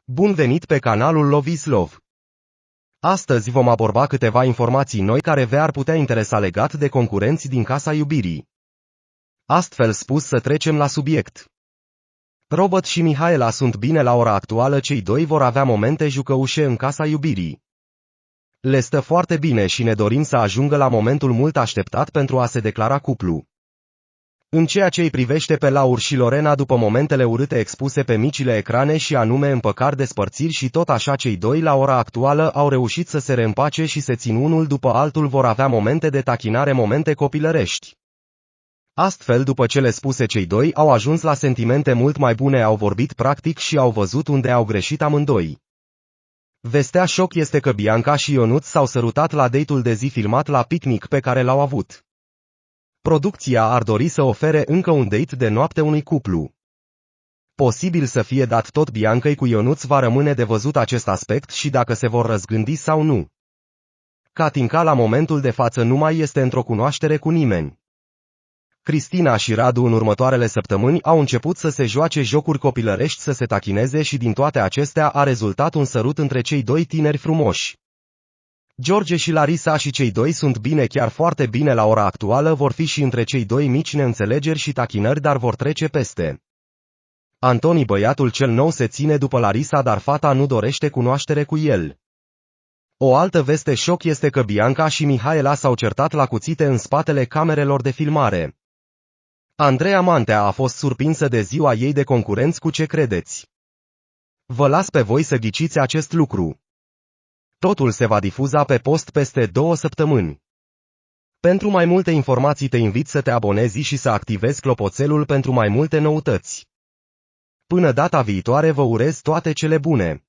Bun venit pe canalul Lovislov. Astăzi vom aborda câteva informații noi care v-ar putea interesa legat de concurenți din Casa Iubirii. Astfel spus, să trecem la subiect. Robert și Mihaela sunt bine la ora actuală, cei doi vor avea momente jucăușe în Casa Iubirii. Le stă foarte bine și ne dorim să ajungă la momentul mult așteptat pentru a se declara cuplu. În ceea ce îi privește pe Laur și Lorena, după momentele urâte expuse pe micile ecrane și anume împăcari, despărțiri și tot așa, cei doi la ora actuală au reușit să se reîmpace și se țin unul după altul, vor avea momente de tachinare, momente copilărești. Astfel, după cele spuse, cei doi au ajuns la sentimente mult mai bune, au vorbit practic și au văzut unde au greșit amândoi. Vestea șoc este că Bianca și Ionuț s-au sărutat la date-ul de zi filmat la picnic pe care l-au avut. Producția ar dori să ofere încă un date de noapte unui cuplu. Posibil să fie dat tot Biancăi cu Ionuț, va rămâne de văzut acest aspect și dacă se vor răzgândi sau nu. Katinka la momentul de față nu mai este într-o cunoaștere cu nimeni. Cristina și Radu în următoarele săptămâni au început să se joace jocuri copilărești, să se tachineze și din toate acestea a rezultat un sărut între cei doi tineri frumoși. George și Larisa și cei doi sunt bine, chiar foarte bine la ora actuală, vor fi și între cei doi mici neînțelegeri și tachinări, dar vor trece peste. Antoni, băiatul cel nou, se ține după Larisa, dar fata nu dorește cunoaștere cu el. O altă veste șoc este că Bianca și Mihaela s-au certat la cuțite în spatele camerelor de filmare. Andreea Mantea a fost surprinsă de ziua ei de concurenți, cu ce credeți? Vă las pe voi să ghiciți acest lucru. Totul se va difuza pe post peste 2 săptămâni. Pentru mai multe informații te invit să te abonezi și să activezi clopoțelul pentru mai multe noutăți. Până data viitoare vă urez toate cele bune.